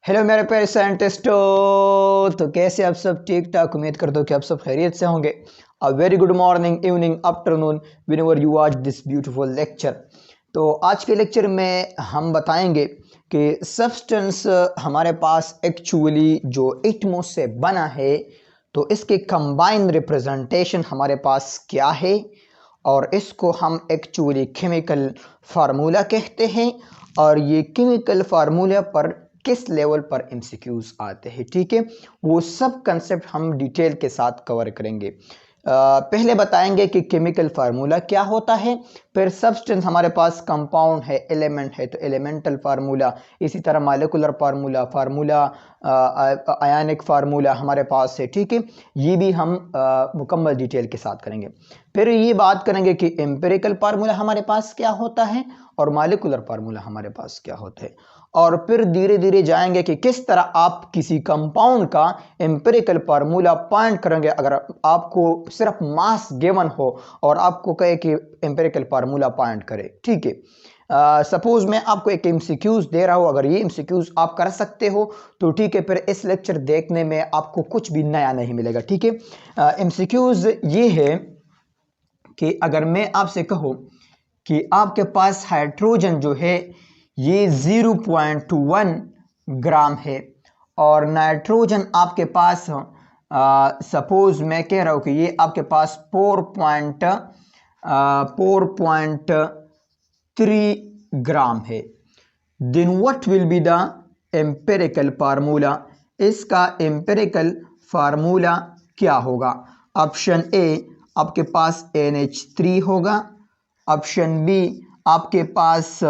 Hello मेरे प्यारे साइंटिस्टों। तो कैसे आप सब? ठीक ठाक। उम्मीद करता हूँ कि आप सब खैरियत से होंगे। A very good morning, evening, afternoon, whenever you watch this beautiful lecture. तो आज के लेक्चर में हम बताएंगे कि सब्सटेंस हमारे पास एक्चुअली जो एटमोस से बना है, तो इसके कंबाइन रिप्रेजेंटेशन हमारे पास क्या है, और इसको हम एक्चुअली केमिकल फार्मूला कहते हैं। और ये केमिकल फार्मूला पर किस लेवल पर एमसीक्यूज आते हैं, ठीक है, वो सब कंसेप्ट हम डिटेल के साथ कवर करेंगे। पहले बताएंगे कि केमिकल फार्मूला क्या होता है, फिर सब्सटेंस हमारे पास कंपाउंड है, एलिमेंट है, तो एलिमेंटल फार्मूला, इसी तरह मालिकुलर फार्मूला, आयनिक फार्मूला हमारे पास है, ठीक है। ये भी हम मुकम्मल डिटेल के साथ करेंगे। फिर ये बात करेंगे कि एम्पिरिकल फार्मूला हमारे पास क्या होता है और मालिकुलर फार्मूला हमारे पास क्या होता है। और फिर धीरे धीरे जाएंगे कि किस तरह आप किसी कंपाउंड का एम्पिरिकल फार्मूला पॉइंट करेंगे अगर आपको सिर्फ मास गिवन हो और आपको कहे कि एम्पिरिकल फार्मूला पॉइंट करे, ठीक है। सपोज मैं आपको एक एमसीक्यूज दे रहा हूं, अगर ये एमसीक्यूज आप कर सकते हो तो ठीक है, फिर इस लेक्चर देखने में आपको कुछ भी नया नहीं मिलेगा, ठीक है। एमसीक्यूज ये है कि अगर मैं आपसे कहूं कि आपके पास हाइड्रोजन जो है ये 0.1 ग्राम है और नाइट्रोजन आपके पास सपोज मैं कह रहा हूं कि ये आपके पास 4.3 ग्राम है, then what will be the empirical formula. इसका एम्पिरिकल फार्मूला क्या होगा? ऑप्शन ए आपके पास NH3 होगा, ऑप्शन बी आपके पास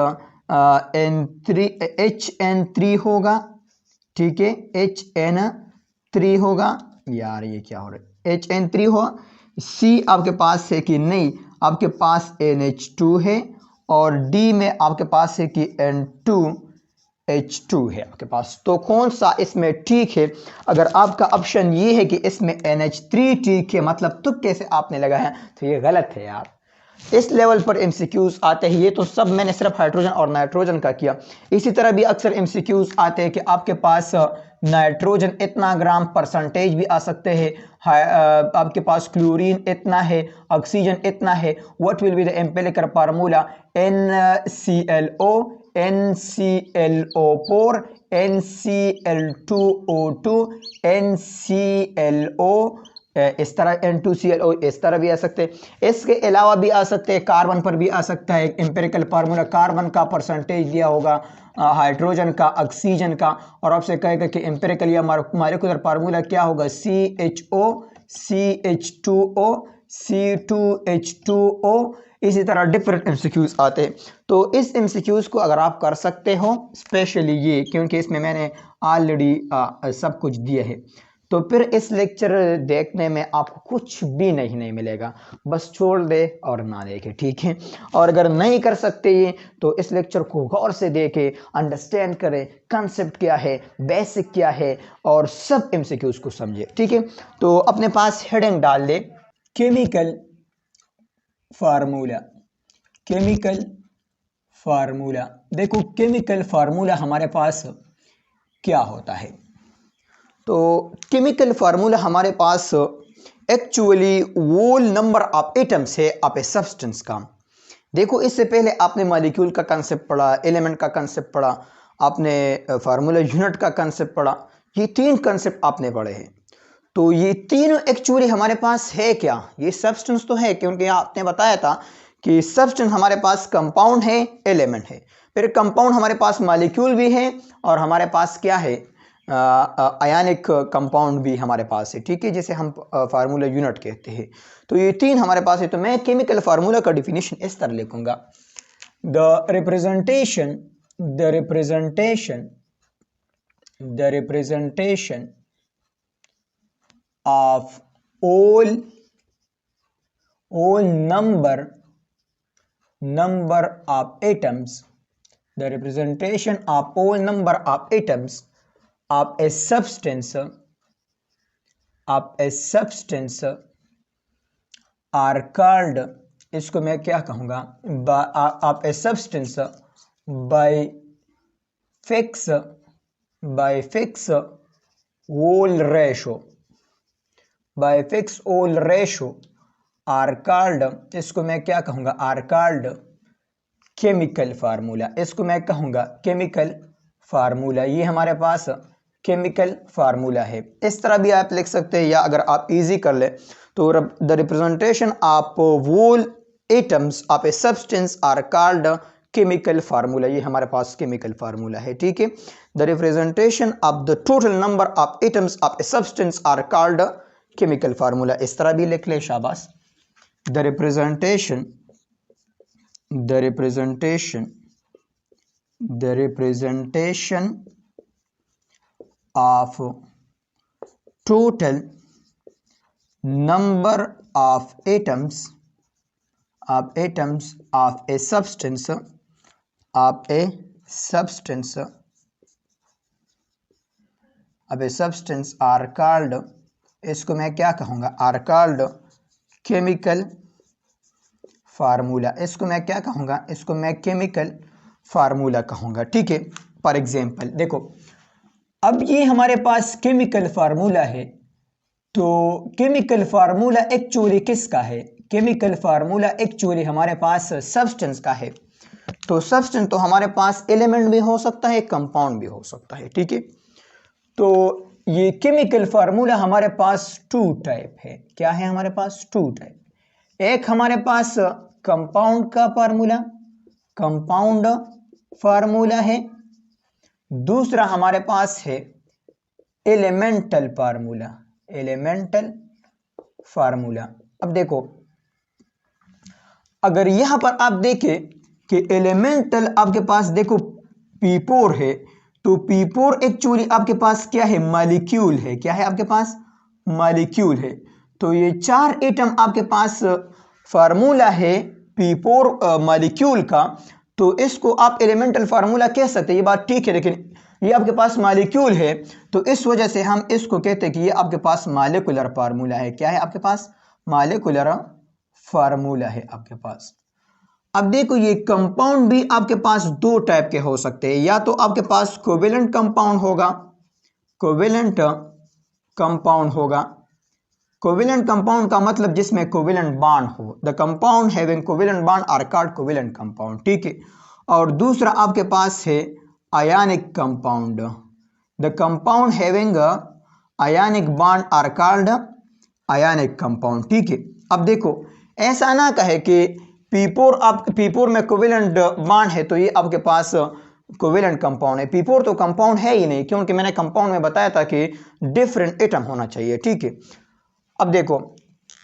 HN3 होगा, ठीक है, HN3 होगा। यार ये क्या हो रहा है, HN3 हो। सी आपके पास है कि नहीं, आपके पास NH2 है, और डी में आपके पास है कि N2H2 है आपके पास। तो कौन सा इसमें ठीक है? अगर आपका ऑप्शन ये है कि इसमें NH3 ठीक है, मतलब तुक कैसे आपने लगाया, तो ये गलत है यार। इस लेवल पर एमसीक्यूज आते हैं, ये तो सब मैंने सिर्फ हाइड्रोजन और नाइट्रोजन का किया। इसी तरह भी अक्सर एमसीक्यूज आते हैं कि आपके पास नाइट्रोजन इतना ग्राम परसेंटेज भी आ सकते हैं, आपके पास क्लोरीन इतना है, ऑक्सीजन इतना है। What will be the empirical formula? NClO, NClO4, NCl2O2, NClO, इस तरह N2Cl, इस तरह भी आ सकते हैं। इसके अलावा भी आ सकते हैं, कार्बन पर भी आ सकता है। एम्पिरिकल फार्मूला कार्बन का परसेंटेज दिया होगा, हाइड्रोजन का, ऑक्सीजन का, और आपसे कहेगा कि एम्पिरिकल या मॉलिक्यूलर फार्मूला क्या होगा? CHO, CH2O, C2H2O। इसी तरह डिफरेंट एमसीक्यूज आते हैं। तो इस एमसीक्यूज को अगर आप कर सकते हो, स्पेशली ये, क्योंकि इसमें मैंने ऑलरेडी सब कुछ दिया है, तो फिर इस लेक्चर देखने में आपको कुछ भी नहीं मिलेगा, बस छोड़ दे और ना देखे, ठीक है। और अगर नहीं कर सकते ये, तो इस लेक्चर को गौर से देखे, अंडरस्टैंड करें कंसेप्ट क्या है, बेसिक क्या है, और सब एमसीक्यूज को समझे, ठीक है। तो अपने पास हेडिंग डाल दे, केमिकल फार्मूला। केमिकल फार्मूला, देखो केमिकल फार्मूला हमारे पास क्या होता है। तो केमिकल फार्मूला हमारे पास actually whole number of atoms है ऑफ ए सब्सटेंस का। देखो इससे पहले आपने मॉलिक्यूल का कंसेप्ट पढ़ा, एलिमेंट का कंसेप्ट पढ़ा, आपने फार्मूला यूनिट का कंसेप्ट पढ़ा, ये तीन कंसेप्ट आपने पढ़े हैं। तो ये तीनों एक्चुअली हमारे पास है क्या? ये सब्सटेंस तो है, क्योंकि आपने बताया था कि सब्सटेंस हमारे पास कंपाउंड है, एलिमेंट है। फिर कंपाउंड हमारे पास मॉलिक्यूल भी है, और हमारे पास क्या है, आयनिक कंपाउंड भी हमारे पास है, ठीक है, जिसे हम फार्मूला यूनिट कहते हैं। तो ये तीन हमारे पास है। तो मैं केमिकल फार्मूला का डिफिनेशन इस तरह लिखूंगा, the representation of all number of atoms, the representation of all number of atoms of a substance are called, इसको मैं क्या कहूंगा, of a substance by fixed by fix whole ratio, by fix whole ratio are called, इसको मैं क्या कहूँगा, are called chemical formula, इसको मैं कहूँगा केमिकल फार्मूला। ये हमारे पास केमिकल फार्मूला है। इस तरह भी आप लिख सकते हैं, या अगर आप इजी कर ले तो the representation of whole atoms of a substance are called chemical formula. ये हमारे पास केमिकल फार्मूला है, ठीक है। The representation of the total number of atoms of a substance are called chemical formula. इस तरह भी लिख ले, शाबाश। The representation of total number of atoms of a substance are called, इसको मैं क्या कहूँगा, आर कॉल्ड केमिकल फार्मूला। इसको मैं क्या कहूँगा, इसको मैं केमिकल फार्मूला कहूँगा, ठीक है। फॉर एग्जांपल देखो, अब ये हमारे पास केमिकल फार्मूला है, तो केमिकल फार्मूला एक्चुअली किसका है, केमिकल फार्मूला एक्चुअली हमारे पास सब्सटेंस का है। तो सब्सटेंस तो हमारे पास एलिमेंट भी हो सकता है, कंपाउंड भी हो सकता है, ठीक है। तो ये केमिकल फार्मूला हमारे पास टू टाइप है। क्या है हमारे पास, टू टाइप। एक हमारे पास कंपाउंड का फार्मूला, कंपाउंड फार्मूला है। दूसरा हमारे पास है एलिमेंटल फार्मूला, एलिमेंटल फार्मूला। अब देखो, अगर यहां पर आप देखें कि एलिमेंटल आपके पास देखो P4 है, तो P4 एक्चुअली आपके पास क्या है, मॉलिक्यूल है। क्या है आपके पास, मॉलिक्यूल है। तो ये चार एटम आपके पास फार्मूला है P4 मॉलिक्यूल का, तो इसको आप एलिमेंटल फार्मूला कह सकते हैं, ये बात ठीक है। लेकिन ये आपके पास मॉलिक्यूल है, तो इस वजह से हम इसको कहते हैं कि ये आपके पास मॉलिक्यूलर फार्मूला है। क्या है आपके पास, मॉलिक्यूलर फार्मूला है आपके पास। अब देखो, ये कंपाउंड भी आपके पास दो टाइप के हो सकते हैं। या तो आपके पास कोवेलेंट कंपाउंड होगा, कोवेलेंट कंपाउंड होगा। कोवेलेंट कंपाउंड का मतलब जिसमें कोवेलेंट बॉन्ड हो। The compound having covalent bond are called covalent compound, ठीक है। और दूसरा आपके पास है ionic compound. The compound having ionic bond are called ionic compound, ठीक है। अब देखो, ऐसा ना कहे कि P4 में कोवेलेंट बॉन्ड है तो ये आपके पास कोवेलेंट कंपाउंड है। P4 तो कंपाउंड है ही नहीं, क्योंकि मैंने कंपाउंड में बताया था कि डिफरेंट एटम होना चाहिए, ठीक है। अब देखो,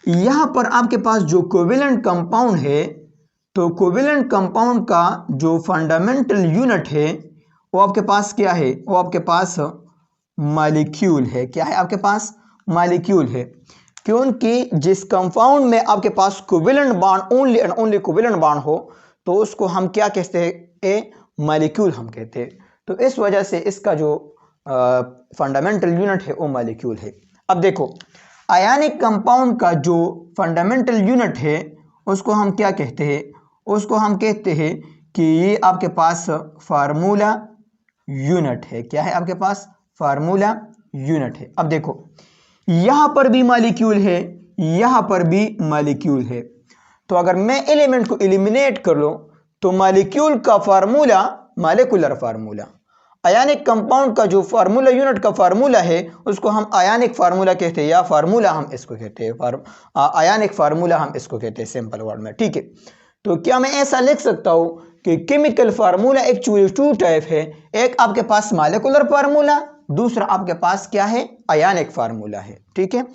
यहां पर आपके पास जो कोवेलेंट कंपाउंड है, तो कोवेलेंट कंपाउंड का जो फंडामेंटल यूनिट है वो आपके पास क्या है, वो आपके पास मॉलिक्यूल है। क्या है आपके पास, मॉलिक्यूल है। क्योंकि जिस कंपाउंड में आपके पास covalent bond only and only covalent bond हो, तो उसको हम क्या कहते हैं, मॉलिक्यूल हम कहते हैं। तो इस वजह से इसका जो फंडामेंटल यूनिट है वो मॉलिक्यूल है। अब देखो, आयनिक कंपाउंड का जो फंडामेंटल यूनिट है उसको हम क्या कहते हैं, उसको हम कहते हैं कि ये आपके पास फार्मूला यूनिट है। क्या है आपके पास, फार्मूला यूनिट है। अब देखो, यहां पर भी मॉलिक्यूल है, यहां पर भी मॉलिक्यूल है। तो अगर मैं एलिमेंट को एलिमिनेट कर लूं तो मॉलिक्यूल का formula molecular formula, ionic compound का जो फार्मूला यूनिट का फार्मूला है उसको हम आयनिक फार्मूला कहते हैं, या फार्मूला हम इसको कहते हैं, आयनिक फार्मूला हम इसको कहते हैं सिंपल वर्ड में, ठीक है। तो क्या मैं ऐसा लिख सकता हूं कि chemical formula actually two type है, एक आपके पास मॉलिक्यूलर फार्मूला, दूसरा आपके पास क्या है, आयनिक फार्मूला है, ठीक है।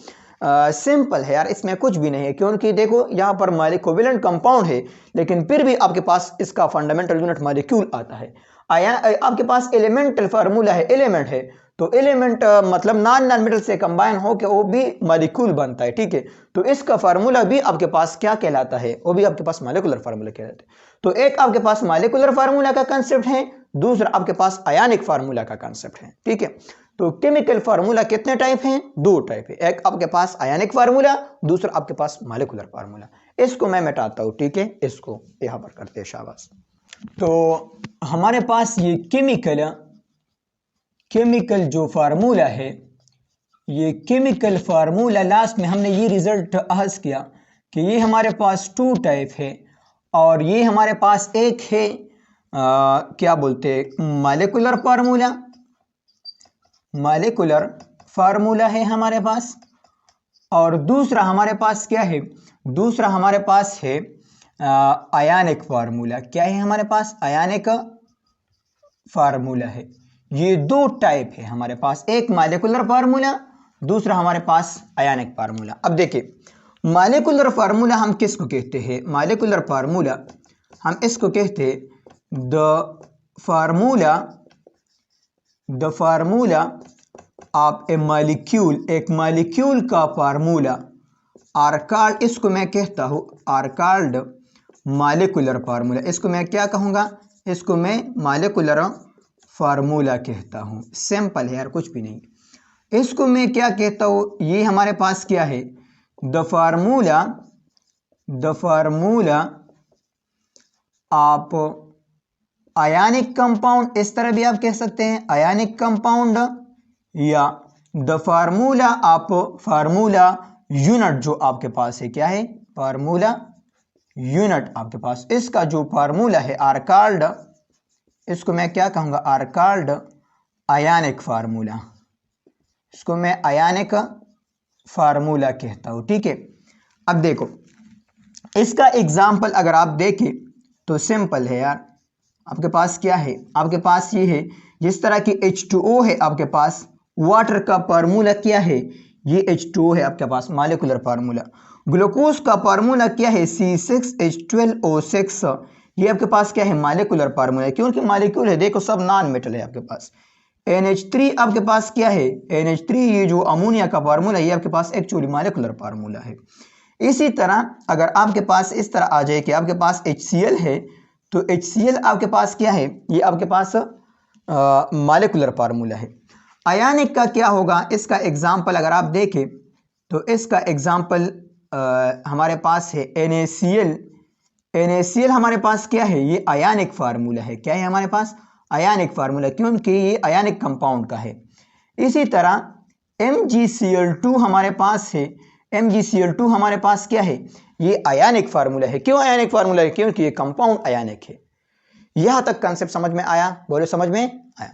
सिंपल है यार, इसमें कुछ भी नहीं है। क्योंकि देखो, यहाँ पर कोवेलेंट कंपाउंड है, लेकिन फिर भी आपके पास इसका फंडामेंटल यूनिट मॉलिक्यूल आता है। आपके पास एलिमेंटल फार्मूला है, एलिमेंट है, तो एलिमेंट मतलब नॉन मेटल से कंबाइन हो के वो भी मॉलिक्यूल बनता है, ठीक है। तो इसका फार्मूला भी आपके पास क्या कहलाता है, वो भी आपके पास मॉलिक्यूलर फार्मूला कहलाता है। तो एक आपके पास मॉलिक्यूलर फार्मूला का कंसेप्ट है, दूसरा आपके पास आयनिक फार्मूला का कंसेप्ट है, ठीक है। तो केमिकल फार्मूला कितने टाइप हैं, दो टाइप है। एक आपके पास आयनिक फार्मूला, दूसरा आपके पास मॉलिक्यूलर फार्मूला। इसको मैं मिटाता हूं, ठीक है, इसको यहां पर करते हैं, शाबाश। तो हमारे पास ये केमिकल जो फार्मूला है, ये केमिकल फार्मूला लास्ट में हमने ये रिजल्ट अहस किया कि ये हमारे पास 2 टाइप है और ये हमारे पास एक है क्या बोलते हैं मॉलिक्यूलर फार्मूला, मॉलिक्यूलर फार्मूला है हमारे पास, और दूसरा हमारे पास क्या है, दूसरा हमारे पास है आयनिक फार्मूला। क्या है हमारे पास? आयनिक फार्मूला है। ये 2 टाइप है हमारे पास, एक मॉलिक्यूलर फार्मूला, दूसरा हमारे पास आयनिक फार्मूला। अब देखिए मॉलिक्यूलर फार्मूला हम किसको कहते हैं? मॉलिक्यूलर फार्मूला हम इसको कहते हैं the formula of A molecule, एक मॉलिक्यूल का फार्मूला आर कॉल्ड, इसको मैं कहता हूँ आर कॉल्ड मॉलिक्यूलर फार्मूला। इसको मैं क्या कहूँगा? इसको मैं मॉलिक्यूलर फार्मूला कहता हूँ। सिंपल है यार, कुछ भी नहीं। इसको मैं क्या कहता हूँ? ये हमारे पास क्या है? द फार्मूला आप आयनिक कंपाउंड, इस तरह भी आप कह सकते हैं आयनिक कंपाउंड, या द फार्मूला आप फार्मूला यूनिट जो आपके पास है, क्या है? फार्मूला यूनिट आपके पास। इसका जो फार्मूला है आर कॉल्ड, इसको मैं क्या कहूँगा? Are called ionic formula. इसको मैं आयनिक फार्मूला कहता हूँ, ठीक है। अब देखो इसका एग्जाम्पल अगर आप देखें तो सिंपल है यार। आपके पास क्या है? आपके पास ये है, जिस तरह की H2O है आपके पास, वाटर का फार्मूला क्या है? ये H2O है आपके पास, मॉलिक्यूलर फार्मूला। ग्लूकोज का फार्मूला क्या है? C6H12O6। ये आपके पास क्या है? मॉलिक्यूलर फार्मूला है, क्योंकि मॉलिक्यूल है, देखो सब नॉन मेटल है आपके पास। NH3 आपके पास क्या है? NH3 ये जो अमोनिया का फार्मूला है, ये आपके पास एक्चुअली मॉलिक्यूलर फार्मूला है। इसी तरह अगर आपके पास इस तरह आ जाए कि आपके पास HCl है, तो HCl आपके पास क्या है? ये आपके पास मॉलिक्यूलर फार्मूला है। आयनिक का क्या होगा? इसका एग्जाम्पल अगर आप देखें तो इसका एग्जाम्पल हमारे पास है NaCl। NaCl हमारे पास क्या है? ये आयनिक फार्मूला है। क्या है हमारे पास? आयनिक फार्मूला, क्योंकि ये आयनिक कंपाउंड का है। इसी तरह MgCl2 हमारे पास है। MgCl2 हमारे पास क्या है? ये आयनिक फार्मूला है। क्यों आयनिक फार्मूला है? क्योंकि ये कंपाउंड आयनिक है। यहां तक कंसेप्ट समझ में आया? बोलो समझ में आया?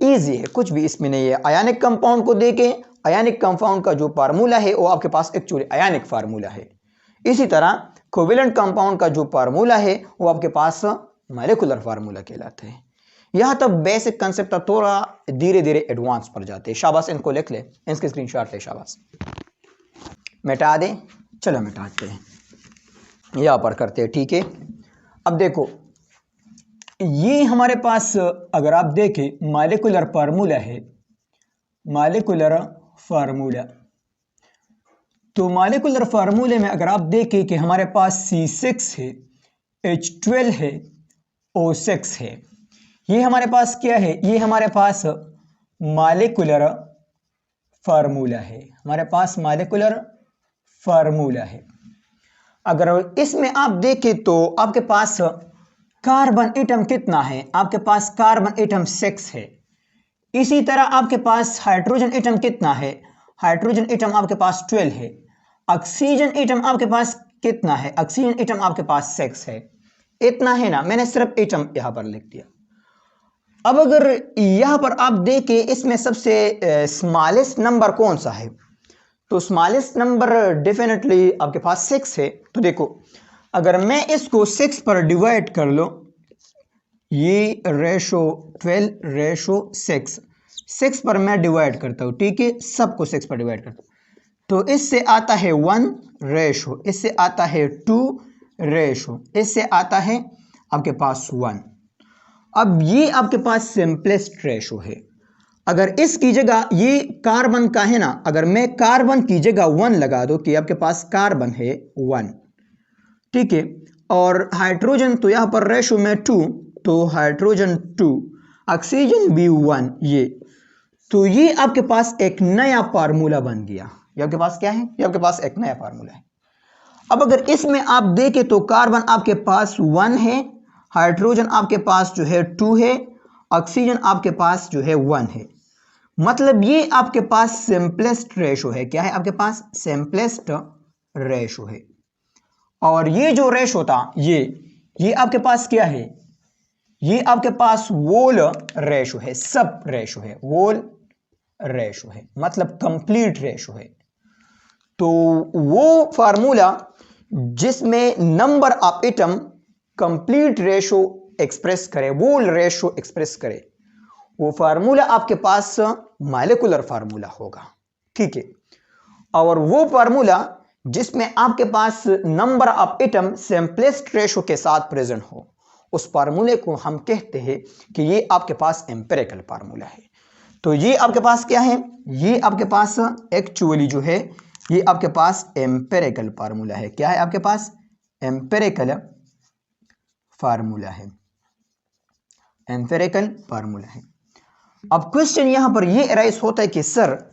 इजी है, कुछ भी इसमें नहीं है। आयनिक कंपाउंड को देके आयनिक कंपाउंड का जो फार्मूला है वो आपके पास एक्चुअली आयनिक फार्मूला है। इसी तरह कोवेलेंट कंपाउंड का जो फार्मूला है वो आपके पास मॉलिक्यूलर फार्मूला कहलाता है। यहां तक बेसिक कंसेप्ट, थोड़ा धीरे धीरे एडवांस पर जाते हैं। शाबाश, इनको लिख ले, इसके स्क्रीनशॉट ले। शाबाश, मिटा दे। चलो मिटाते हैं, यहां पर करते हैं, ठीक है। अब देखो ये हमारे पास अगर आप देखें मॉलिक्यूलर फार्मूला है, मॉलिक्यूलर फार्मूला। तो मॉलिक्यूलर फार्मूले में अगर आप देखें कि हमारे पास C6 है, H12 है, O6 है। ये हमारे पास क्या है? ये हमारे पास मॉलिक्यूलर फार्मूला है। हमारे पास मॉलिक्यूलर फार्मूला है। अगर इसमें आप देखें तो आपके पास कार्बन एटम कितना है? आपके पास कार्बन एटम 6 है। इसी तरह आपके पास हाइड्रोजन एटम कितना है? हाइड्रोजन एटम आपके पास 12 है। ऑक्सीजन एटम आपके पास कितना है? ऑक्सीजन एटम आपके पास 6 है। इतना है ना, मैंने सिर्फ एटम यहां पर लिख दिया। अब अगर यहां पर आप देखें इसमें सबसे स्मॉलेस्ट नंबर कौन सा है, तो स्मॉलेस्ट नंबर डेफिनेटली आपके पास 6 है। तो देखो अगर मैं इसको 6 पर डिवाइड कर लो, ये रेशो 12/6 पर मैं डिवाइड करता हूं, ठीक है, सबको 6 पर डिवाइड करता हूं, तो इससे आता है 1 रेशो, इससे आता है 2 रेशो, इससे आता है आपके पास 1। अब ये आपके पास सिंपलेस्ट रेशो है। अगर इसकी जगह ये कार्बन का है ना, अगर मैं कार्बन की जगह 1 लगा दो कि आपके पास कार्बन है 1, ठीक है, और हाइड्रोजन तो यहां पर रेशो में 2, तो हाइड्रोजन 2, ऑक्सीजन भी 1, ये तो ये आपके पास एक नया फार्मूला बन गया। ये आपके पास क्या है? ये आपके पास एक नया फार्मूला है। अब अगर इसमें आप देखें तो कार्बन आपके पास 1 है, हाइड्रोजन आपके पास जो है 2 है, ऑक्सीजन आपके पास जो है 1 है। मतलब ये आपके पास सिंपलेस्ट रेशो है। क्या है आपके पास? सिंपलेस्ट रेशो है। और ये जो रेशो था ये आपके पास क्या है? ये आपके पास वोल रेशो है, सब रेशो है, वोल रेशो है, मतलब कंप्लीट रेशो है। तो वो फार्मूला जिसमें number of atom complete ratio express करे, वोल रेशो एक्सप्रेस करे, वो फार्मूला आपके पास मॉलिक्यूलर फार्मूला होगा। ठीक है। और वो फार्मूला जिसमें आपके पास number of atom simplest ratio के साथ प्रेजेंट हो, उस फार्मूले को हम कहते हैं कि ये आपके पास एम्पिरिकल फार्मूला है। तो ये आपके पास क्या है? ये आपके पास एक्चुअली जो है ये आपके पास एम्पिरिकल फार्मूला है। क्या है आपके पास? एम्पिरिकल फार्मूला है, एम्पिरिकल फार्मूला है। अब क्वेश्चन यहां पर ये अराइज होता है कि सर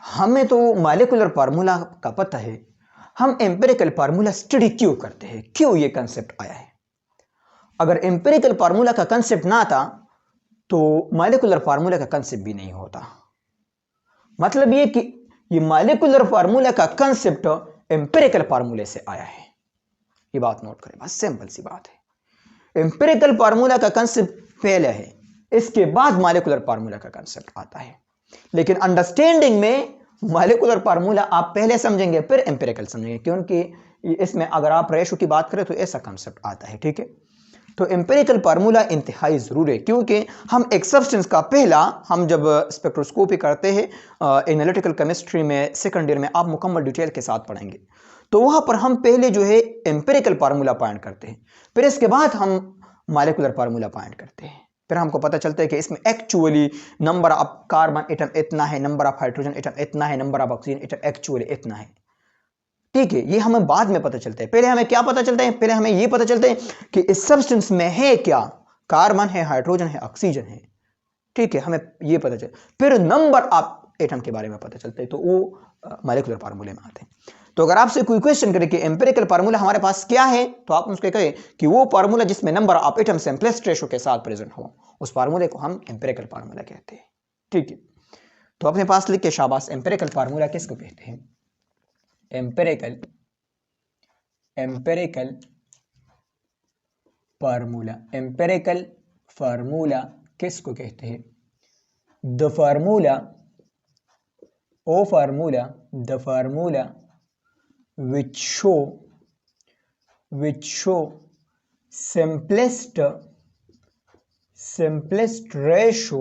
हमें तो मॉलिक्यूलर फार्मूला का पता है, हम एम्पिरिकल फार्मूला स्टडी क्यों करते हैं? क्यों ये कंसेप्ट आया है? अगर एम्पिरिकल फार्मूला का कंसेप्ट ना था तो मॉलिक्यूलर फार्मूला का कंसेप्ट भी नहीं होता। मतलब ये कि ये मॉलिक्यूलर फार्मूला का कंसेप्ट एम्पिरिकल फार्मूले से आया है। ये बात नोट करें, बस सिंपल सी बात है। एम्पिरिकल फार्मूला का कंसेप्ट पहले है, इसके बाद मॉलिक्यूलर फार्मूला का कंसेप्ट आता है। लेकिन अंडरस्टैंडिंग में मॉलिक्यूलर फार्मूला आप पहले समझेंगे फिर एम्पिरिकल समझेंगे, क्योंकि इसमें अगर आप रेशो की बात करें तो ऐसा कंसेप्ट आता है। ठीक है। तो एम्पिरिकल फार्मूला इंतहाई जरूरी है, क्योंकि हम एक सब्सटेंस का पहला, हम जब स्पेक्ट्रोस्कोपी करते हैं एनालिटिकल केमिस्ट्री में सेकंड ईयर में, आप मुकम्मल डिटेल के साथ पढ़ेंगे, तो वहां पर हम पहले जो है एम्पिरिकल फार्मूला पॉइंट करते हैं, फिर इसके बाद हम मॉलिक्यूलर फार्मूला पॉइंट करते हैं। फिर हमको पता चलता है कि इसमें actually number of carbon atom इतना है, नंबर ऑफ हाइड्रोजन एटम इतना है, number of oxygen atom actually इतना है। ठीक है। ये हमें बाद में पता चलता है। पहले हमें क्या पता चलता है? पहले हमें ये पता चलता है कि इस सब्सटेंस में है क्या, कार्बन है, हाइड्रोजन है, ऑक्सीजन है। ठीक है, हमें ये पता चल, फिर नंबर ऑफ एटम के बारे में पता चलता है, तो वो मॉलिक्यूलर फार्मूले में आते हैं। तो अगर आपसे कोई क्वेश्चन करे कि एम्पिरिकल फार्मूला हमारे पास क्या है, तो आप उसके कहें कि वो फार्मूला जिसमें number of atom simplest ratio के साथ प्रेजेंट हो, उस फार्मूले को हम एम्पिरिकल फार्मूला कहते हैं। ठीक है। तो अपने पास लिख के शाबाश, एम्पिरिकल फार्मूला किसको कहते हैं? एम्पिरिकल फार्मूला, एम्पिरिकल फार्मूला किसको कहते हैं? The formula, oh formula, the formula which show simplest ratio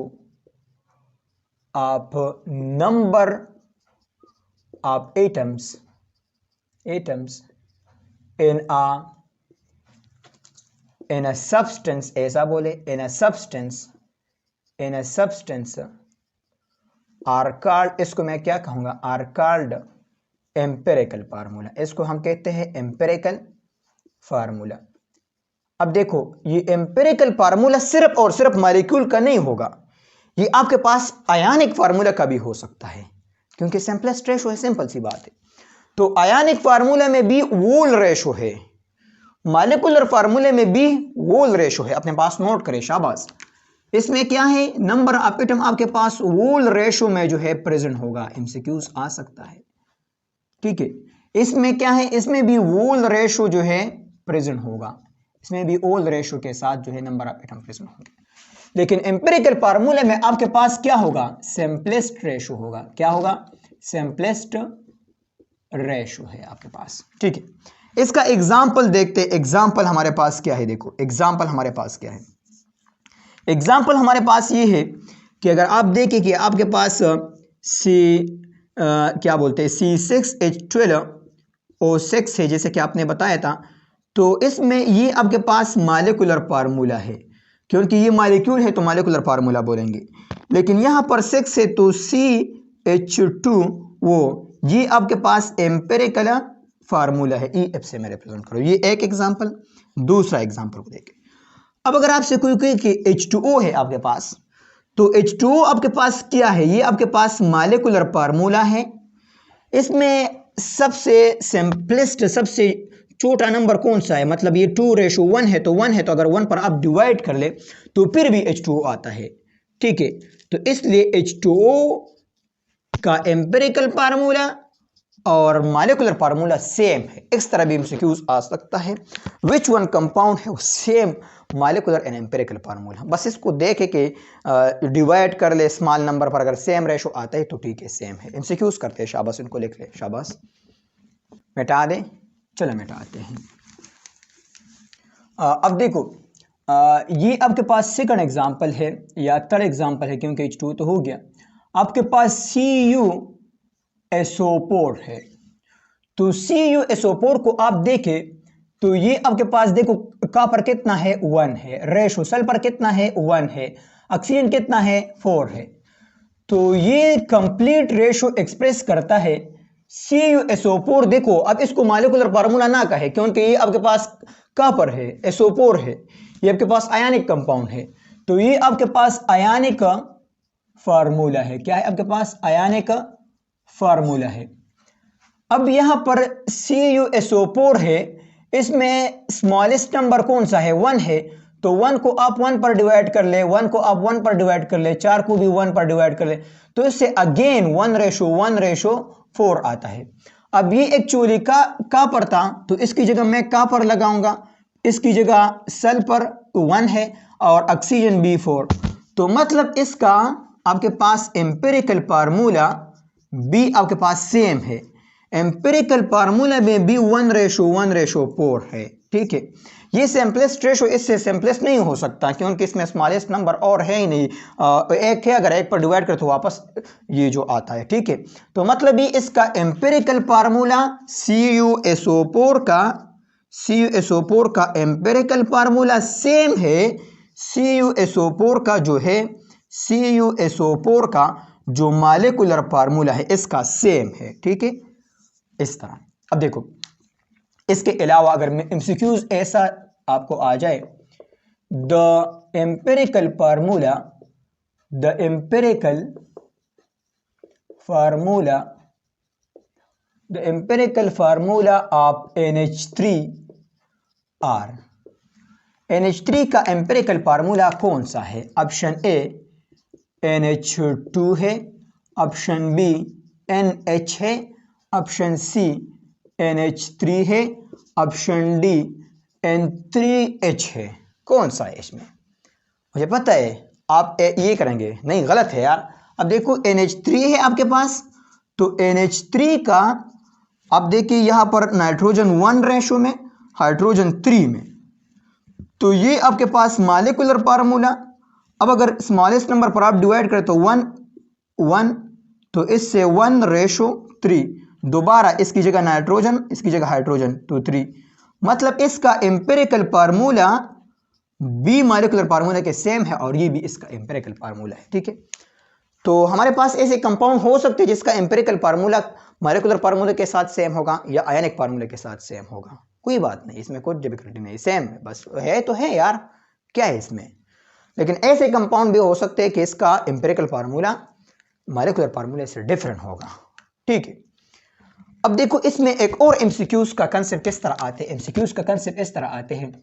of number of atoms in a substance, ऐसा बोले, in a substance are called, इसको मैं क्या कहूंगा, are called एम्पिरिकल फार्मूला। इसको हम कहते हैं एम्पिरिकल फार्मूला। अब देखो, ये एम्पिरिकल फार्मूला सिर्फ और सिर्फ मॉलिक्यूल का नहीं होगा, ये आपके पास आयनिक फार्मूला का भी हो सकता है, क्योंकि सिंपलेस्ट रेशो है, सिंपल सी बात है। तो आयनिक फार्मूला में भी वोल रेशो है, मॉलिक्यूलर फार्मूले में भी वोल रेशो है। अपने पास नोट करें, शाबाश। इसमें क्या है? नंबर ऑफ एटम आपके पास वोल रेशो में जो है प्रेजेंट होगा। एमसीक्यूज आ सकता है। ठीक है। इसमें क्या है? इसमें भी वोल रेशो जो है प्रेजेंट होगा, इसमें भी वोल रेशो के साथ जो है नंबर ऑफ एटम प्रेजेंट होंगे। लेकिन एम्पिरिकल फार्मूले में आपके पास क्या होगा? सिंपलेस्ट रेशो होगा। क्या होगा? सिंपलेस्ट रेशो है आपके पास। ठीक है। इसका एग्जाम्पल देखते हैं। एग्जाम्पल हमारे पास क्या है? देखो, एग्जाम्पल हमारे पास क्या है? एग्जाम्पल हमारे पास ये है कि अगर आप देखें कि आपके पास क्या बोलते हैं C6H12O6 है, जैसे कि आपने बताया था, तो इसमें ये आपके पास मॉलिक्यूलर फार्मूला है, क्योंकि ये मॉलिक्यूल है तो मॉलिक्यूलर फार्मूला बोलेंगे। लेकिन यहाँ पर 6 है तो CH2O, ये आपके पास एम्पिरिकल फार्मूला है। EF से मैं रिप्रेजेंट करो। ये एक एग्जाम्पल। दूसरा एग्जाम्पल को देखें। अब अगर आपसे कोई कहे कि H2O है आपके पास, तो H2O आपके पास क्या है? ये आपके पास मॉलिक्यूलर फार्मूला है। इसमें सबसे सिंपलेस्ट, सबसे छोटा नंबर कौन सा है? मतलब ये 2:1 है, तो 1 है, तो अगर 1 पर आप डिवाइड कर ले तो फिर भी H2O आता है। ठीक है। तो इसलिए H2O का एम्पिरिकल फार्मूला और मॉलिक्यूलर फार्मूला सेम है। इस तरह भी एमसीक्यूज आ सकता है, विच वन कंपाउंड है same molecular and empirical formula. बस इसको देखे कि डिवाइड कर ले स्मॉल नंबर पर, अगर सेम रेशो आता है तो ठीक है, सेम है। एमसीक्यूज करते हैं, शाबाश, इनको लिख ले, शाबाश, मिटा दे। चलो मिटाते हैं। अब देखो, ये आपके पास सेकंड एग्जांपल है या थर्ड एग्जांपल है, क्योंकि H2 तो हो गया। आपके पास CuSO4 है। तो CuSO4 को आप देखें तो ये आपके पास देखो कॉपर कितना है 1 है, रेशो सल्फर कितना है 1 है, ऑक्सीजन कितना है 4 है। तो ये कंप्लीट रेशो एक्सप्रेस करता है CuSO4। देखो अब इसको मॉलिक्यूलर फार्मूला ना कहे, क्योंकि ये आपके पास कॉपर है, SO4 है, ये आपके पास आयनिक कंपाउंड है। तो ये आपके पास आयनिक फार्मूला है। क्या है आपके पास? आयनिक फार्मूला है। अब यहां पर CuSO4 है, इसमें स्मॉलेस्ट नंबर कौन सा है? 1 है। तो 1 को आप 1 पर डिवाइड कर ले, 1 को आप 1 पर डिवाइड कर ले, 4 को भी 1 पर डिवाइड कर ले, तो इससे अगेन 1:1:4 आता है। अब ये एक्चुअली कॉपर था, तो इसकी जगह मैं कॉपर लगाऊंगा, इसकी जगह सल्फर 1 है और ऑक्सीजन भी 4। तो मतलब इसका आपके पास एम्पिरिकल फार्मूला भी आपके पास सेम है। एम्पिरिकल फार्मूला में भी 1:1:4 है। ठीक है, ये सिंपलेस्ट रेशो इससे सिंपलेस्ट नहीं हो सकता, क्योंकि इसमें स्मॉलेस्ट नंबर और है ही नहीं। एक है, अगर एक पर डिवाइड करें तो वापस ये जो आता है। ठीक है, तो मतलब ये इसका एम्पिरिकल फार्मूला CuSO4 का एम्पिरिकल फार्मूला सेम है। CuSO4 का जो है, CuSO4 का जो मॉलिक्यूलर फार्मूला है इसका सेम है। ठीक है, इस तरह। अब देखो, इसके अलावा अगर एमसीक्यूज ऐसा आपको आ जाए, the empirical formula of NH3R। NH3 का एम्पिरिकल फार्मूला कौन सा है? ऑप्शन ए NH2 है, ऑप्शन बी NH है, ऑप्शन सी NH3 है, ऑप्शन डी N3H है। कौन सा है इसमें? मुझे पता है आप ये करेंगे, नहीं गलत है यार। अब देखो NH3 है आपके पास, तो NH3 का आप देखिए यहां पर नाइट्रोजन 1 रेशो में, हाइड्रोजन 3 में, तो ये आपके पास मॉलिक्यूलर फार्मूला। अब अगर स्मॉलेस्ट नंबर पर आप डिवाइड करें तो 1, तो इससे 1:3, दोबारा इसकी जगह नाइट्रोजन, इसकी जगह हाइड्रोजन, तो 3। मतलब इसका एम्पिरिकल फार्मूला बी मॉलिक्यूलर फार्मूला के सेम है और ये भी इसका एम्पिरिकल फार्मूला है। ठीक है, तो हमारे पास ऐसे कंपाउंड हो सकते हैं जिसका एम्पिरिकल फार्मूला मॉलिक्यूलर फार्मूले के साथ सेम होगा या आयनिक फार्मूले के साथ सेम होगा। कोई बात नहीं, इसमें कोई डिफिकल्टी नहीं, सेम है, बस है तो है यार, क्या है इसमें। लेकिन ऐसे कंपाउंड भी हो सकते हैं कि इसका एम्पिरिकल फार्मूला मॉलिक्यूलर फार्मूले से डिफरेंट होगा। ठीक है, अब देखो इसमें एक और एमसीक्यूज का कंसेप्ट किस तरह आते हैं। एमसीक्यूज का कंसेप्ट इस तरह आते हैं,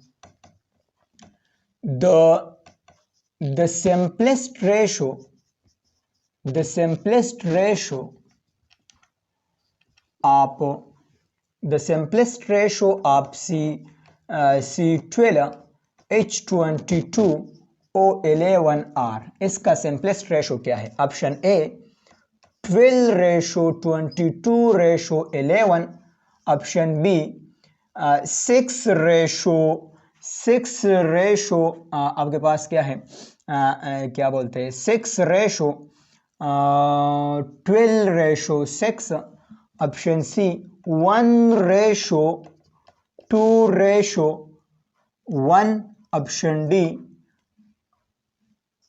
the simplest ratio of C12H22O11R, इसका सिंपलेस्ट रेशो क्या है? ऑप्शन ए 12:22:11, ऑप्शन बी 6 आपके पास क्या है, क्या बोलते हैं, 6:12:6, option C 1:2:1, option D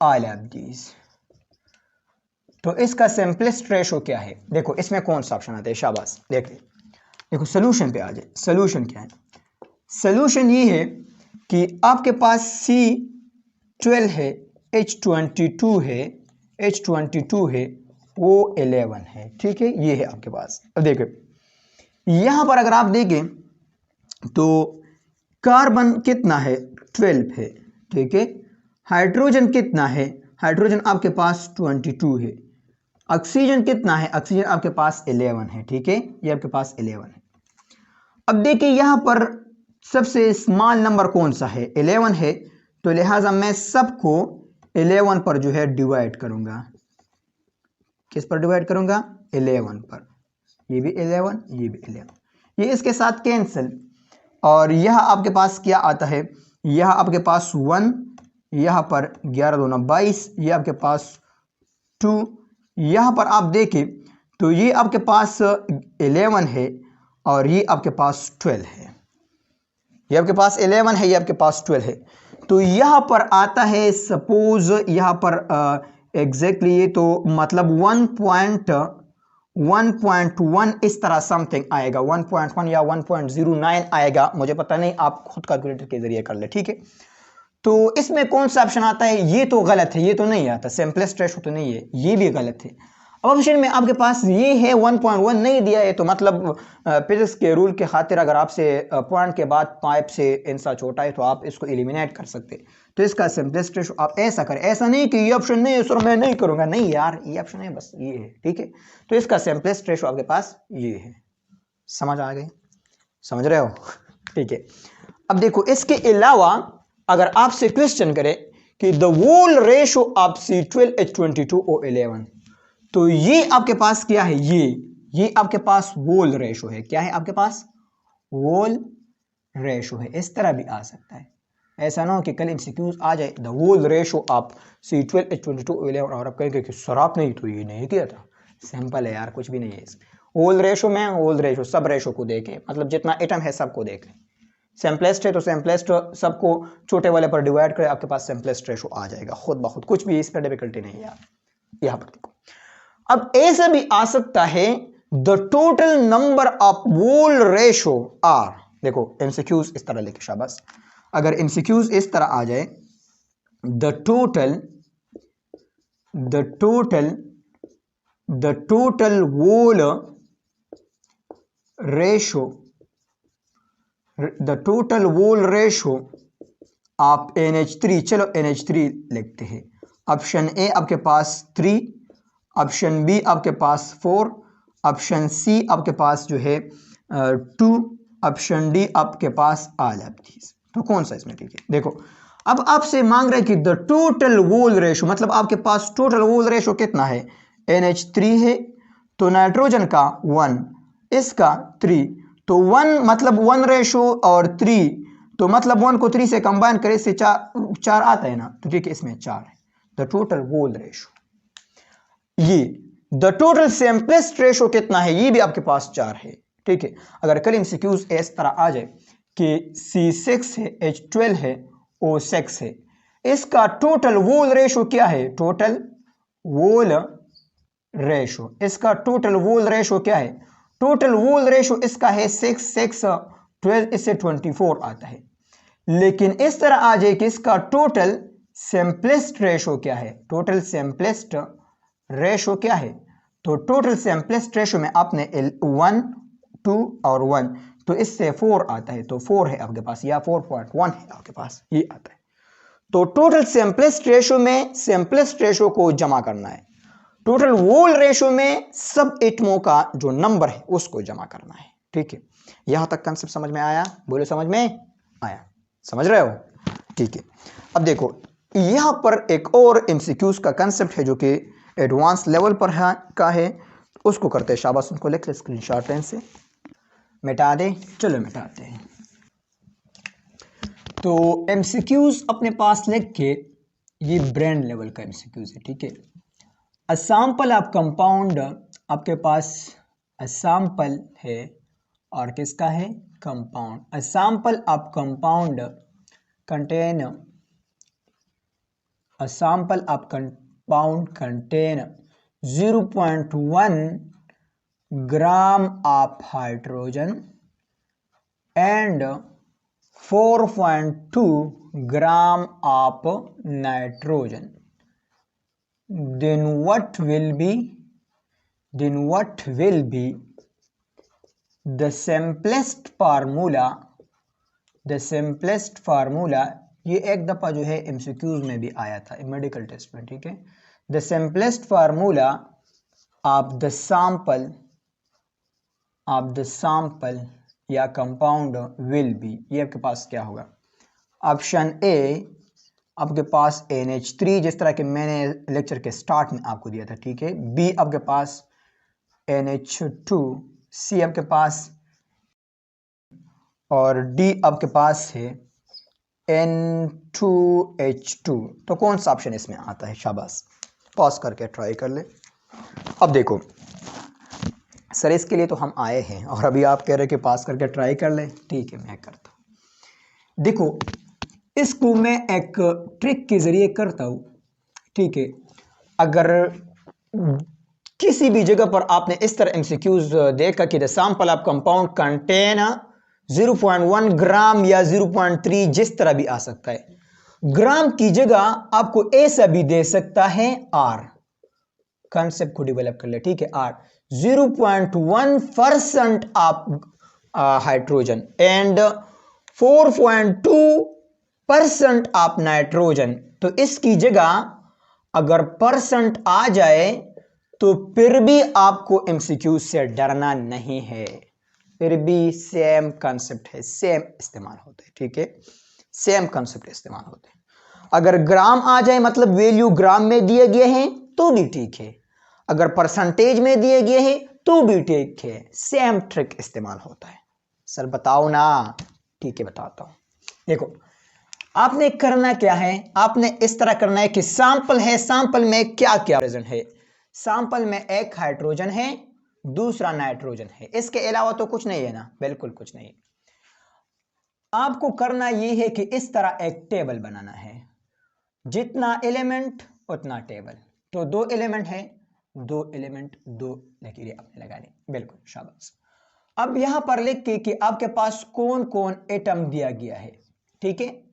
all of these. तो इसका सिंपलेस्ट रेशो क्या है? देखो इसमें कौन सा ऑप्शन आता है, शाबाश देख ले। देखो सोल्यूशन पे आ जाए, सोल्यूशन क्या है? सोल्यूशन ये है कि आपके पास C12 है, H22 है, O11 है। ठीक है, ये है आपके पास। अब देखो यहां पर अगर आप देखें तो कार्बन कितना है? 12 है। ठीक है, हाइड्रोजन कितना है? हाइड्रोजन आपके पास 22 है। ऑक्सीजन कितना है? ऑक्सीजन आपके पास 11 है। ठीक है, ये आपके पास 11 है। अब देखिए यहां पर सबसे स्मॉल नंबर कौन सा है? 11 है, तो लिहाजा मैं सबको 11 पर जो है डिवाइड करूंगा। किस पर डिवाइड करूंगा? 11 पर। ये भी 11, ये भी 11, ये इसके साथ कैंसिल। और यह आपके पास क्या आता है? यह आपके पास 1, यहां पर 11 दूना 22, ये आपके पास 2, यहां पर आप देखें तो ये आपके पास 11 है और ये आपके पास 12 है। ये आपके पास 11 है, ये आपके पास 12 है। तो यहां पर आता है सपोज यहां पर एग्जैक्टली ये तो मतलब 1.1 इस तरह समथिंग आएगा, 1.1 या 1.09 आएगा, मुझे पता नहीं, आप खुद कैलकुलेटर के जरिए कर ले। ठीक है, तो इसमें कौन सा ऑप्शन आता है? ये तो गलत है, ये तो नहीं आता, सिंपलेस्ट रेशो तो नहीं है, ये भी गलत है। अब ऑप्शन में आपके पास ये है 1.1 नहीं दिया है, तो मतलब फिजिक्स के रूल के खातिर अगर आपसे पॉइंट के बाद पाइप से इंसा छोटा है तो आप इसको एलिमिनेट कर सकते। तो इसका सिंपलेस्ट रेशो आप ऐसा करें, ऐसा नहीं कि ये ऑप्शन नहीं है सर मैं नहीं करूंगा, नहीं यार ये ऑप्शन है, बस ये है। ठीक है, तो इसका सिंपलेस्ट रेशो आपके पास ये है। समझ आ गई? समझ रहे हो? ठीक है, अब देखो इसके अलावा अगर आपसे क्वेश्चन करे कि the wall ratio of C12H22O11, तो ये आपके पास क्या है? ये आपके पास वोल रेशो है। क्या है आपके पास? वोल रेशो है। इस तरह भी आ सकता है, ऐसा ना हो कि कल एमसीक्यूज आ जाए the wall ratio of C12H22O11 और आप कहेंगे कि सर आपने तो ये नहीं किया था। सिंपल है यार, कुछ भी नहीं है इसमें। वोल रेशो में वोल रेशो सब रेशो को देखें, मतलब जितना एटम है सबको देख लें। सिंपलेस्ट है तो सिंपलेस्ट सबको छोटे वाले पर डिवाइड करें, आपके पास सिंपलेस्ट रेशो आ जाएगा खुद ब खुद, कुछ भी इस पर डिफिकल्टी नहीं है यार। यहां पर देखो, अब ऐसा भी आ सकता है the total number of whole ratio are. देखो एमसीक्यूज इस तरह लिखे, शाबाश। अगर एमसीक्यूज इस तरह आ जाए the total whole ratio, the total whole ratio आप NH3, चलो NH3 लिखते हैं। ऑप्शन ए आपके पास 3, ऑप्शन बी आपके पास 4, ऑप्शन सी आपके पास जो है 2, ऑप्शन डी आपके पास ऑल ऑफ दीस। तो कौन सा इसमें ठीक है? देखो अब आपसे मांग रहे हैं कि द टोटल वोल रेशो, मतलब आपके पास टोटल वोल रेशो कितना है? NH3 है तो नाइट्रोजन का 1, इसका 3, तो 1 मतलब 1 रेशो और 3, तो मतलब 1 को 3 से कंबाइन करे से 4 आता है ना, तो ठीक है इसमें 4 है। द टोटल वोल रेशो, ये द टोटल सिंपलेस्ट रेशो कितना है? ये भी आपके पास 4 है। ठीक है, अगर कल एमसीक्यूज इस तरह आ जाए कि C6 है, H12 है, O6 है, इसका टोटल वोल रेशो क्या है? टोटल वोल रेशो, इसका टोटल वोल रेशो क्या है? टोटल वोल रेशो इसका है 6, 6 12, इससे 24 आता है। लेकिन इस तरह आ जाए कि इसका टोटल सिंपलेस्ट रेशो क्या है? टोटल सिंपलेस्ट रेशो क्या है? तो टोटल सिंपलेस्ट रेशो में आपने 1, 2 और 1, तो इससे 4 आता है, तो 4 है आपके पास, या 4.1 है आपके पास, ये आता है। तो टोटल सिंपलेस्ट रेशो में सिंपलेस्ट रेशो को जमा करना है, टोटल वोल रेशो में सब एटमों का जो नंबर है उसको जमा करना है। ठीक है, यहां तक कंसेप्ट समझ में आया? बोलो समझ में आया? समझ रहे हो? ठीक है, अब देखो यहां पर एक और एमसीक्यूज का कंसेप्ट है जो कि एडवांस लेवल पर का है, उसको करते हैं। शाबाश, उनको लिख ले स्क्रीनशॉट पेन से, मिटा दे। चलो मिटाते हैं। तो एमसीक्यूज अपने पास लिख के, ये ब्रांड लेवल का एमसीक्यूज है। ठीक है, अ सैंपल ऑफ कंपाउंड आपके पास सैंपल है और किसका है? Compound. A sample of compound contain, a sample of compound contain 0.1 gram of hydrogen and 4.2 gram of nitrogen, then what will be the simplest formula ये एक दफ़ा जो है एमसीक्यूज में भी आया था मेडिकल टेस्ट में, ठीक है। The simplest formula of the sample या कंपाउंड विल बी, ये आपके पास क्या होगा? ऑप्शन ए आपके पास NH3, जिस तरह के मैंने लेक्चर के स्टार्ट में आपको दिया था, ठीक है। बी आपके पास NH2, सी आपके पास, और डी आपके पास है N2H2। तो कौन सा ऑप्शन इसमें आता है? शाबाश, पॉज करके ट्राई कर ले। अब देखो सर, इसके लिए तो हम आए हैं और अभी आप कह रहे कि पास करके ट्राई कर ले, ठीक है मैं करता हूँ। देखो इसको मैं एक ट्रिक के जरिए करता हूँ, ठीक है। अगर किसी भी जगह पर आपने इस तरह एमसीक्यूज देखा कि the sample of compound contain 0.1 ग्राम या 0.3, जिस तरह भी आ सकता है, ग्राम की जगह आपको ऐसा भी दे सकता है आर, कॉन्सेप्ट को डेवलप कर ले, ठीक है। Are 0.1% of hydrogen and 4.2% of nitrogen. तो इसकी जगह अगर परसेंट आ जाए तो फिर भी आपको एमसीक्यू से डरना नहीं है, फिर भी सेम कॉन्सेप्ट है, सेम इस्तेमाल होते हैं, ठीक है, सेम कॉन्सेप्ट इस्तेमाल होते हैं। अगर ग्राम आ जाए मतलब वैल्यू ग्राम में दिए गए हैं तो भी ठीक है, अगर परसेंटेज में दिए गए हैं तो भी ठीक है, सेम ट्रिक इस्तेमाल होता है। सर बताओ ना, ठीक है बताता हूं। देखो आपने करना क्या है, आपने इस तरह करना है कि सैंपल है, सैंपल में क्या क्या प्रेजेंट है? सैंपल में एक हाइड्रोजन है, दूसरा नाइट्रोजन है, इसके अलावा तो कुछ नहीं है ना, बिल्कुल कुछ नहीं। आपको करना यह है कि इस तरह एक टेबल बनाना है, जितना एलिमेंट उतना टेबल। तो 2 एलिमेंट है, 2 एलिमेंट, 2 लकीरें आपने लगा ली, बिल्कुल शाबाश। अब यहां पर लिख के कि आपके पास कौन कौन एटम दिया गया है, ठीक है,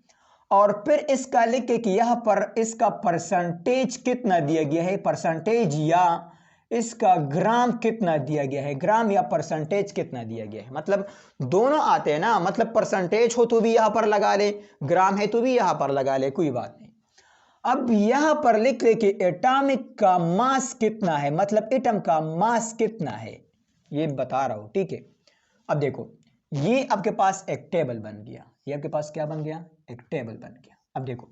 और फिर इसका लिख के कि यहां पर इसका परसेंटेज कितना दिया गया है, परसेंटेज या इसका ग्राम कितना दिया गया है, ग्राम या परसेंटेज कितना दिया गया है। मतलब दोनों आते हैं ना, मतलब परसेंटेज हो तो भी यहां पर लगा ले, ग्राम है तो भी यहां पर लगा ले, कोई बात नहीं। अब यहां पर लिख ले कि एटॉमिक का मास कितना है, मतलब एटम का मास कितना है, ये बता रहा हूं, ठीक है। अब देखो ये आपके पास एक टेबल बन गया, ये आपके पास क्या बन गया, एक टेबल बन गया। अब देखो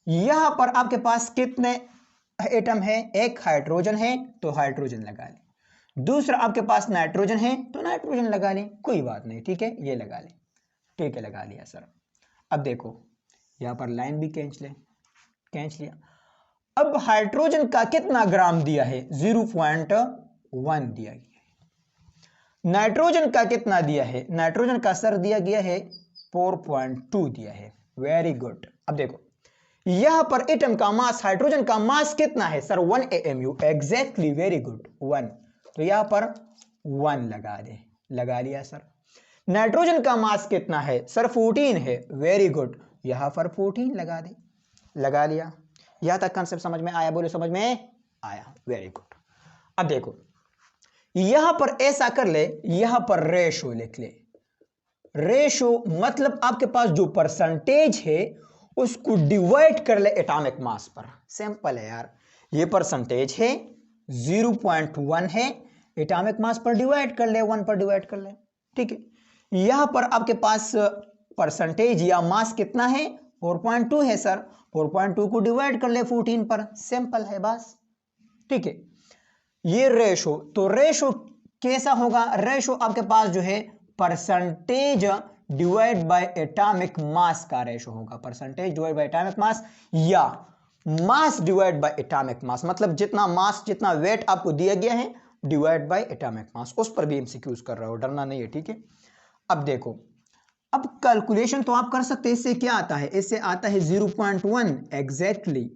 यहां पर आपके पास कितने एटम है, एक हाइड्रोजन है तो हाइड्रोजन लगा ले, दूसरा आपके पास नाइट्रोजन है तो नाइट्रोजन लगा ले, कोई बात नहीं, ठीक है ये लगा ले, ठीक है लगा लिया सर। अब देखो यहां पर लाइन भी खींच लिया। अब हाइड्रोजन का कितना ग्राम दिया है, 0.1 दिया गया है। नाइट्रोजन का कितना दिया है, नाइट्रोजन का सर दिया गया है 4.2 दिया है, वेरी गुड। अब देखो यहां पर एटम का मास, हाइड्रोजन का मास कितना है sir, 1 AMU, exactly, very good 1, तो यहां पर 1 लगा लिया सर। नाइट्रोजन का मास कितना है सर, 14 है, वेरी गुड, यहां पर 14 लगा लिया। यहां तक कंसेप्ट समझ में आया, बोलो समझ में आया, वेरी गुड। अब देखो यहां पर ऐसा कर ले, यहां पर रेशो लिख ले, रेशो मतलब आपके पास जो परसेंटेज है उसको डिवाइड कर ले एटॉमिक मास पर, सिंपल है यार, ये परसेंटेज है 0.1 है, एटॉमिक मास पर डिवाइड कर ले, 1 पर डिवाइड कर ले, ठीक है। यहां पर आपके पास परसेंटेज या मास कितना है, 4.2 है सर, 4.2 को डिवाइड कर ले 14 पर, सिंपल है बस, ठीक है। ये रेशो, तो रेशो कैसा होगा, रेशो आपके पास जो है percentage divide by atomic mass का रेशो होगा, percentage divide by atomic mass या mass divide by atomic mass, मतलब जितना मास, जितना वेट आपको दिया गया है डिवाइड बाय एटॉमिक मास, उस पर भी एमसीक्यूज कर रहा हो, डरना नहीं है, ठीक है। अब देखो, अब कैलकुलेशन तो आप कर सकते हैं, इससे क्या आता है, इससे आता है 0.1 एग्जैक्टली,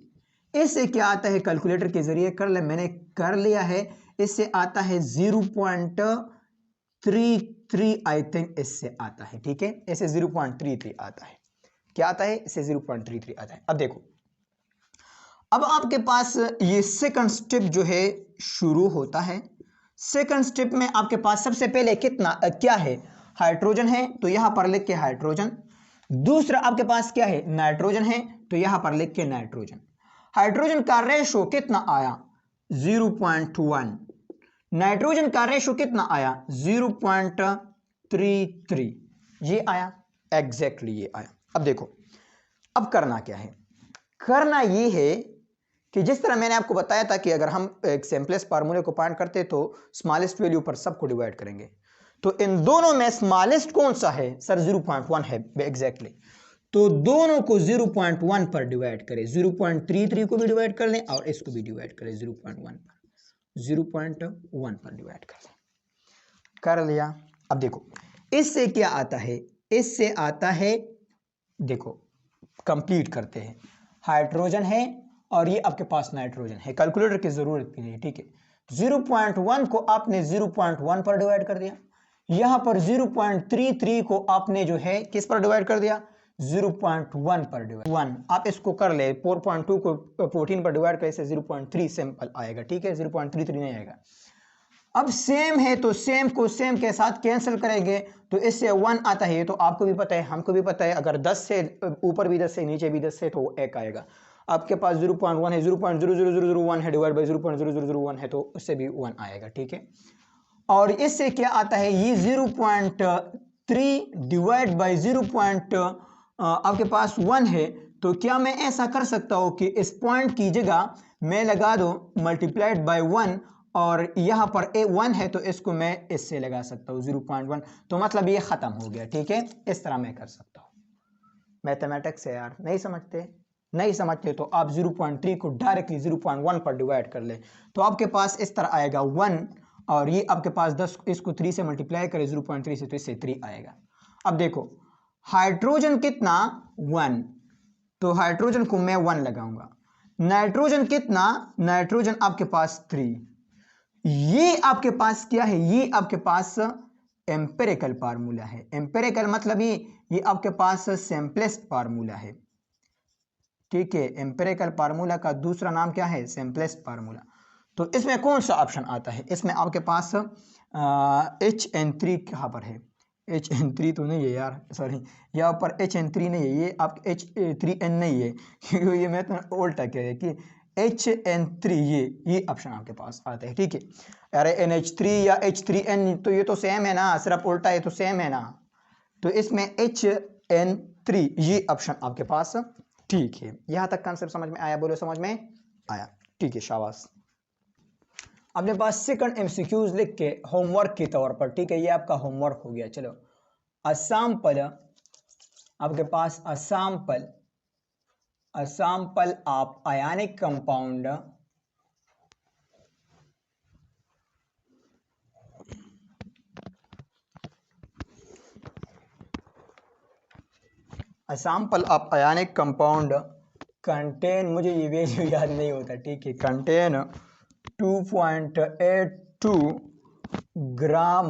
इससे क्या आता है कैलकुलेटर के जरिए कर ले, मैंने कर लिया है, इससे आता है 0.33 आई थिंक, इससे आता है, ठीक है, इससे 0.33 आता है, क्या आता है, इससे 0.33 आता है। अब देखो अब आपके पास ये सेकंड स्टेप जो है शुरू होता है। सेकंड स्टेप में आपके पास सबसे पहले कितना क्या है, हाइड्रोजन है, तो यहां पर लिख के हाइड्रोजन, दूसरा आपके पास क्या है, नाइट्रोजन है, तो यहां पर लिख के नाइट्रोजन। हाइड्रोजन का रेशो कितना आया, 0.1। नाइट्रोजन का रेशो कितना आया, 0.33, ये आया, एग्जैक्टली ये आया। अब देखो अब करना क्या है, करना ये है कि जिस तरह मैंने आपको बताया था कि अगर हम एक सिंपलेस्ट फार्मूले को फाइंड करते तो स्मॉलेस्ट वैल्यू पर सबको डिवाइड करेंगे, तो इन दोनों में स्मॉलेस्ट कौन सा है सर, 0.1 है एग्जैक्टली। तो दोनों को 0.1 पर डिवाइड करें, 0.33 को भी डिवाइड कर लें और इसको भी डिवाइड करें 0.1 पर, 0.1 पर डिवाइड कर लें, कर लिया। अब देखो इससे क्या आता है, इससे आता है, देखो कंप्लीट करते हैं, हाइड्रोजन है और ये आपके पास नाइट्रोजन है, कैलकुलेटर की जरूरत भी नहीं, ठीक है। 0.1 को आपने 0.1 पर डिवाइड कर दिया, यहां पर 0.33 को आपने जो है किस पर डिवाइड कर दिया, 0.1 पर डिवाइड, 1 आप इसको कर ले, 4.2 को 14 पर डिवाइड करे, 0.3 सिंपल आएगा, ठीक है, 0.33 नहीं आएगा। अब सेम है तो सेम को सेम के साथ कैंसिल करेंगे तो इससे 1 आता है, तो आपको भी पता है हमको भी पता है, अगर 10 से ऊपर भी 10 है नीचे भी 10 है तो 1 आएगा। आपके पास 0.1 है, 0.00001 है डिवाइड बाई 0.0001 है तो उससे भी 1 आएगा, ठीक है। और इससे क्या आता है, ये 0.3 डिवाइड बाई 0. आपके पास 1 है, तो क्या मैं ऐसा कर सकता हूं कि इस पॉइंट की जगह मैं लगा दूं मल्टीप्लाइड बाय 1 और यहां पर A1 है तो इसको मैं इससे लगा सकता हूं 0.1, तो मतलब ये खत्म हो गया, ठीक है। इस तरह मैं कर सकता हूं। मैथमेटिक्स है यार, नहीं समझते तो आप 0.3 को डायरेक्टली 0.1 पर डिवाइड कर ले, तो आपके पास इस तरह आएगा 1 और ये आपके पास 10, इसको 3 से मल्टीप्लाई करें 0.3 से तो इससे 3 आएगा। अब देखो हाइड्रोजन कितना, 1, तो हाइड्रोजन को मैं 1 लगाऊंगा। नाइट्रोजन कितना, नाइट्रोजन आपके पास 3। ये आपके पास क्या है, ये आपके पास एम्पिरिकल फार्मूला है। एम्पिरिकल मतलब ये आपके पास सिंपलेस्ट फार्मूला है, ठीक है। एम्पिरिकल फार्मूला का दूसरा नाम क्या है, सिंपलेस्ट फार्मूला। तो इसमें कौन सा ऑप्शन आता है, इसमें आपके पास HN3 कहाँ पर है, HN3 तो नहीं है यार, सॉरी यहाँ पर HN3 नहीं है, ये आप H3N नहीं है क्योंकि ये मैं तो उल्टा कह रहा है कि HN3 ये ऑप्शन आपके पास आता है, ठीक है। अरे NH3 या H3N तो ये तो सेम है ना, सिर्फ उल्टा है तो सेम है ना, तो इसमें HN3 ये ऑप्शन आपके पास, ठीक है। यहां तक कंसेप्ट समझ में आया, बोलो समझ में आया, ठीक है, शाबाश। अपने पास सेकंड एमसीक्यूज लिख के होमवर्क के तौर पर, ठीक है, ये आपका होमवर्क हो गया। चलो असैंपल, आपके पास a sample of ionic compound a sample of ionic compound contain, मुझे ये वैल्यू याद नहीं होता, ठीक है, कंटेन 2.82 ग्राम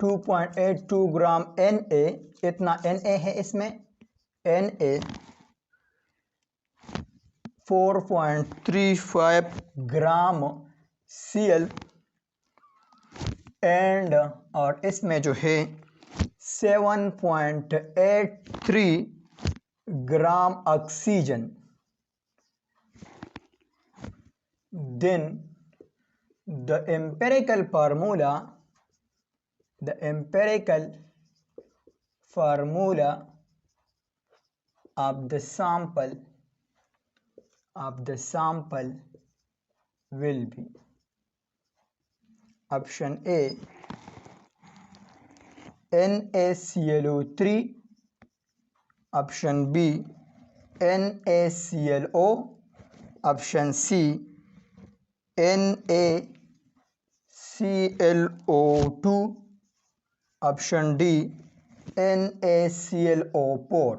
2.82 ग्राम Na, इतना Na है इसमें, Na 4.35 ग्राम Cl एंड और इसमें जो है 7.83 gram oxygen, then the empirical formula of the sample will be option A NaClO3, option B NaClO, option C NaClO2, option D NaClO4।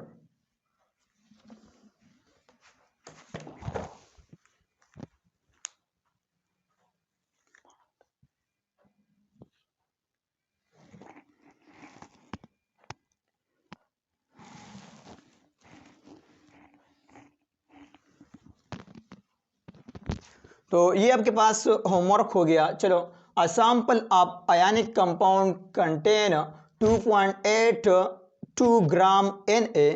तो ये आपके पास होमवर्क हो गया। चलो a sample of ionic compound contain 2.83 2 gram Na,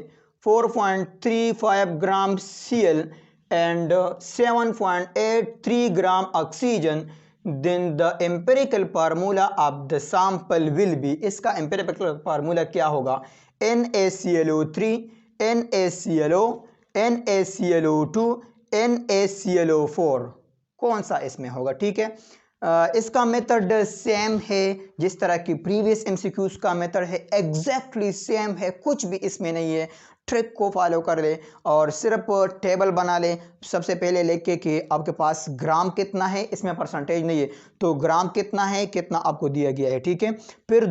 4.35 gram Cl and 7.83 gram oxygen, then the empirical formula of the sample will be, इसका empirical formula क्या होगा, NaClO3, NaClO, NaClO2, NaClO4, कौन सा इसमें होगा। ठीक है, इसका मेथड सेम है जिस तरह की प्रीवियस एमसीक्यूज का मेथड है, एग्जैक्टली सेम है, कुछ भी इसमें नहीं है। ट्रिक को फॉलो कर ले और सिर्फ टेबल बना ले। सबसे पहले लेके कि आपके पास ग्राम कितना है, इसमें परसेंटेज नहीं है तो ग्राम कितना है, कितना आपको दिया गया है। ठीक है, फिर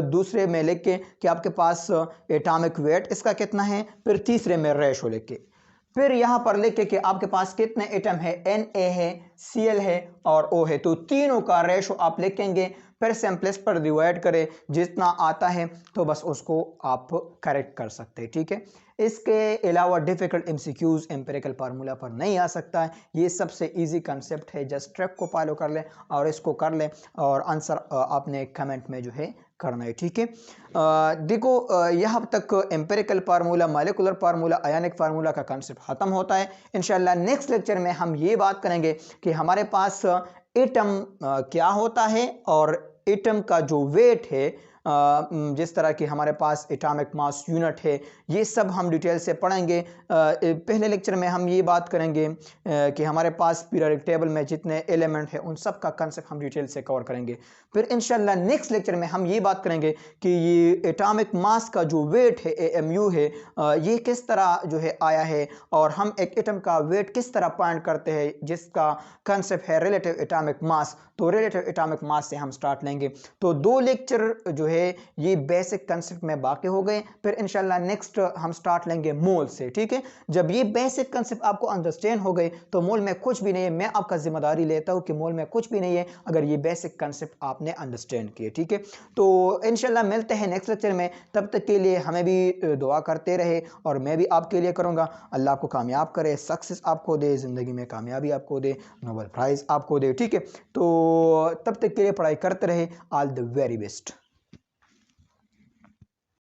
दूसरे में लिख के कि आपके पास एटॉमिक वेट इसका कितना है, फिर तीसरे में रेशो लिख के, फिर यहां पर लिख के आपके पास कितने एटम है, Na है, Cl है और O है, तो तीनों का रेशो आप लिखेंगे, फिर सिंपलेस्ट पर डिवाइड करें, जितना आता है तो बस उसको आप करेक्ट कर सकते हैं। ठीक है, इसके अलावा डिफिकल्ट एमसीक्यूज एम्पिरिकल फार्मूला पर नहीं आ सकता है। ये सबसे इजी कंसेप्ट है, जस्ट ट्रिक को फॉलो कर ले और इसको कर ले और आंसर आपने कमेंट में जो है करना है। ठीक है, देखो यहाँ तक एम्पिरिकल फार्मूला, मॉलिक्यूलर फार्मूला, आयनिक फार्मूला का कंसेप्ट खत्म होता है। इंशाल्लाह नेक्स्ट लेक्चर में हम ये बात करेंगे कि हमारे पास एटम क्या होता है और एटम का जो वेट है, जिस तरह की हमारे पास एटॉमिक मास यूनिट है, ये सब हम डिटेल से पढ़ेंगे। पहले लेक्चर में हम ये बात करेंगे कि हमारे पास पीरियोडिक टेबल में जितने एलिमेंट हैं उन सब का कंसेप्ट हम डिटेल से कवर करेंगे। फिर इंशाल्लाह नेक्स्ट लेक्चर में हम ये बात करेंगे कि ये एटॉमिक मास का जो वेट है, AMU है, ये किस तरह जो है आया है और हम एक एटम का वेट किस तरह पॉइंट करते हैं, जिसका कंसेप्ट है रिलेटिव एटॉमिक मास। तो रिलेटिव एटॉमिक मास से हम स्टार्ट लेंगे। तो 2 लेक्चर जो है ये बेसिक कंसेप्ट में बाकी हो गए, फिर इंशाल्लाह नेक्स्ट हम स्टार्ट लेंगे मोल से। ठीक है, जब ये बेसिक कंसेप्ट आपको अंडरस्टैंड हो गए तो मोल में कुछ भी नहीं है, मैं आपका जिम्मेदारी लेता हूं कि मोल में कुछ भी नहीं है अगर ये बेसिक कंसेप्ट आपने अंडरस्टैंड किए। ठीक है, तो इंशाल्लाह मिलते हैं नेक्स्ट लेक्चर में, तब तक के लिए हमें भी दुआ करते रहे और मैं भी आपके लिए करूंगा। अल्लाह आपको कामयाब करे, सक्सेस आपको दे, जिंदगी में कामयाबी आपको दे, नोबेल प्राइज आपको दे। ठीक है, तो तब तक के लिए पढ़ाई करते रहे। All the very best.